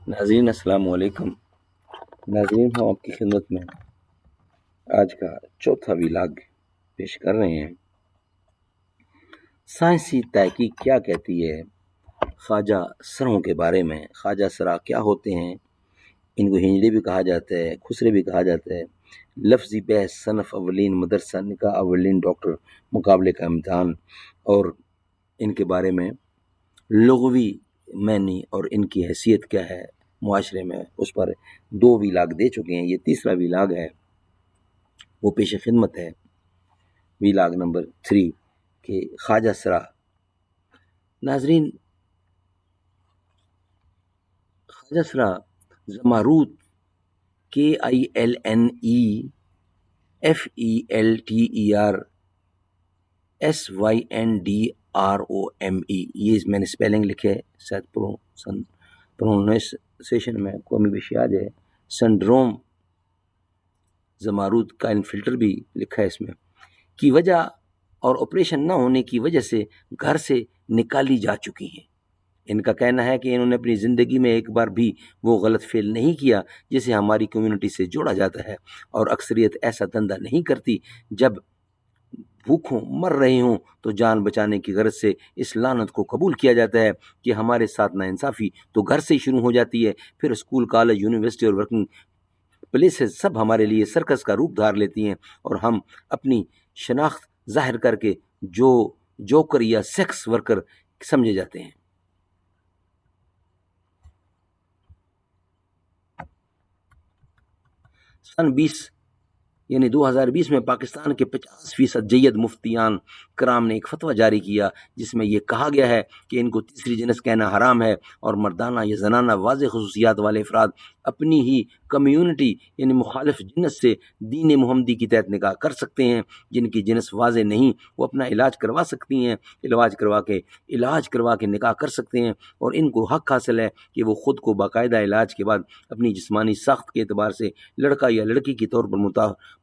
ناظرین السلام علیکم۔ ناظرین ہم آپ کی خدمت میں آج کا چوتھا ویلاگ پیش کر رہے ہیں۔ سائنسی تحقیق کیا کہتی ہے خواجہ سروں کے بارے میں؟ خواجہ سرا کیا ہوتے ہیں؟ ان کو ہنجڑے بھی کہا جاتا ہے، خسرے بھی کہا جاتا ہے۔ لفظی بحث، صنف اولین مدرسہ، نکاح اولین ڈاکٹر، مقابلے کا امتحان، اور ان کے بارے میں لغوی معنی اور ان کی حیثیت کیا ہے معاشرے میں، اس پر 2 ویلاگ دے چکے ہیں۔ یہ تیسرا ویلاگ ہے، وہ پیش خدمت ہے، ویلاگ نمبر 3 کہ خواجہ سرا۔ ناظرین، خواجہ سرا زمارود KILNEFELTERSYNDROME، یہ میں نے سپیلنگ لکھے، شاید پروننسیشن میں کوئی بھی شاید ہے۔ سنڈروم زمارود کا فلٹر بھی لکھا ہے اس میں، کی وجہ اور آپریشن نہ ہونے کی وجہ سے گھر سے نکالی جا چکی ہیں۔ ان کا کہنا ہے کہ انہوں نے اپنی زندگی میں ایک بار بھی وہ غلط فعل نہیں کیا جسے ہماری کمیونٹی سے جوڑا جاتا ہے، اور اکثریت ایسا دھندا نہیں کرتی۔ جب بھوکوں مر رہے ہوں تو جان بچانے کی غرض سے اس لعنت کو قبول کیا جاتا ہے کہ ہمارے ساتھ ناانصافی تو گھر سے ہی شروع ہو جاتی ہے، پھر اسکول، کالج، یونیورسٹی اور ورکنگ پلیسز سب ہمارے لیے سرکس کا روپ دھار لیتی ہیں، اور ہم اپنی شناخت ظاہر کر کے جوکر یا سیکس ورکر سمجھے جاتے ہیں۔ سن 2020 میں پاکستان کے 50% جید مفتیان کرام نے ایک فتویٰ جاری کیا جس میں یہ کہا گیا ہے کہ ان کو تیسری جنس کہنا حرام ہے، اور مردانہ یا زنانہ واضح خصوصیات والے افراد اپنی ہی کمیونٹی یعنی مخالف جنس سے دین محمدی کی تحت نکاح کر سکتے ہیں۔ جن کی جنس واضح نہیں وہ اپنا علاج کروا سکتی ہیں، علاج کروا کے نکاح کر سکتے ہیں، اور ان کو حق حاصل ہے کہ وہ خود کو باقاعدہ علاج کے بعد اپنی جسمانی ساخت کے اعتبار سے لڑکا یا لڑکی کے طور پر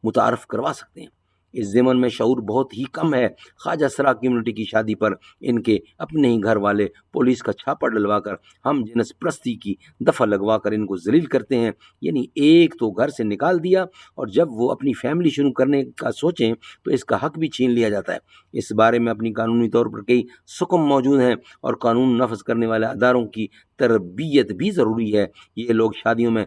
متعارف کروا سکتے ہیں۔ اس ضمن میں شعور بہت ہی کم ہے۔ خواجہ سرا کمیونٹی کی شادی پر ان کے اپنے ہی گھر والے پولیس کا چھاپا ڈلوا کر ہم جنس پرستی کی دفعہ لگوا کر ان کو ذلیل کرتے ہیں۔ یعنی ایک تو گھر سے نکال دیا، اور جب وہ اپنی فیملی شروع کرنے کا سوچیں تو اس کا حق بھی چھین لیا جاتا ہے۔ اس بارے میں اپنی قانونی طور پر کئی حکم موجود ہیں، اور قانون نافذ کرنے والے اداروں کی تربیت بھی ضروری ہے۔ یہ لوگ شادیوں میں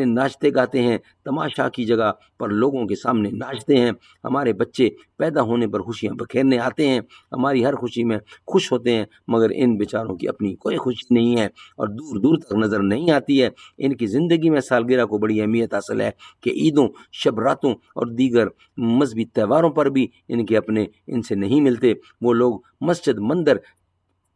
ناچتے گاتے ہیں، تماشا کی جگہ پر لوگوں کے سامنے ناچتے ہیں۔ ہمارے بچے پیدا ہونے پر خوشیاں بکھیرنے آتے ہیں، ہماری ہر خوشی میں خوش ہوتے ہیں، مگر ان بیچاروں کی اپنی کوئی خوشی نہیں ہے اور دور دور تک نظر نہیں آتی ہے۔ ان کی زندگی میں سالگرہ کو بڑی اہمیت حاصل ہے کہ عیدوں، شب راتوں اور دیگر مذہبی تہواروں پر بھی ان کے اپنے ان سے نہیں ملتے۔ وہ لوگ مسجد، مندر،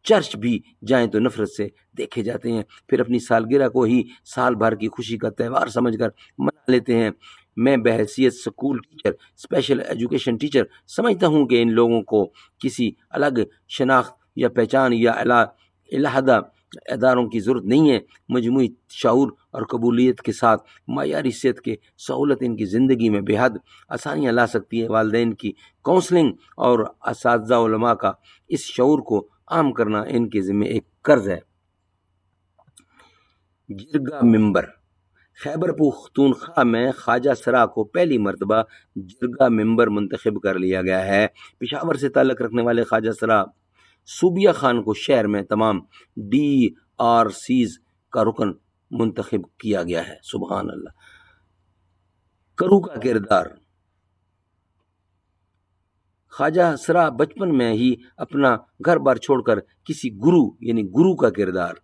چرچ بھی جائیں تو نفرت سے دیکھے جاتے ہیں، پھر اپنی سالگرہ کو ہی سال بھر کی خوشی کا تہوار سمجھ کر منا لیتے ہیں۔ میں بحیثیت school teacher, special education teacher سمجھتا ہوں کہ ان لوگوں کو کسی الگ شناخت یا پہچان یا علیحدہ اداروں کی ضرورت نہیں ہے۔ مجموعی شعور اور قبولیت کے ساتھ معیاری صحت کی سہولت ان کی زندگی میں بے حد آسانیاں لا سکتی ہے۔ والدین کی کونسلنگ اور اساتذہ علماء کا اس شعور کو عام کرنا ان کے ذمہ ایک قرض ہے۔ جرگہ ممبر خیبر پختونخوا میں خواجہ سرا کو پہلی مرتبہ جرگہ ممبر منتخب کر لیا گیا ہے۔ پشاور سے تعلق رکھنے والے خواجہ سرا صوبیہ خان کو شہر میں تمام DRCs کا رکن منتخب کیا گیا ہے۔ سبحان اللہ۔ کرو کا کردار خواجہ سرا بچپن میں ہی اپنا گھر بار چھوڑ کر کسی گرو کا کردار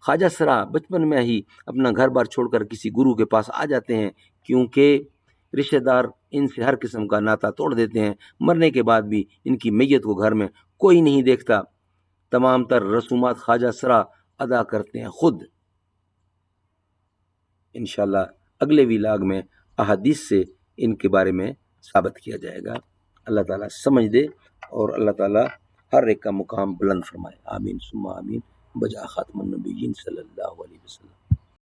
خواجہ سرا بچپن میں ہی اپنا گھر بار چھوڑ کر کسی گرو کے پاس آ جاتے ہیں، کیونکہ رشتہ دار ان سے ہر قسم کا ناطا توڑ دیتے ہیں۔ مرنے کے بعد بھی ان کی میت کو گھر میں کوئی نہیں دیکھتا۔ تمام تر رسومات خواجہ سرا ادا کرتے ہیں خود۔ انشاءاللہ اگلے ویلاگ میں احادیث سے ان کے بارے میں ثابت کیا جائے گا۔ اللہ تعالیٰ سمجھ دے اور اللہ تعالیٰ ہر ایک کا مقام بلند فرمائے۔ آمین ثم آمین بجا خاتم النبیین صلی اللہ علیہ وسلم۔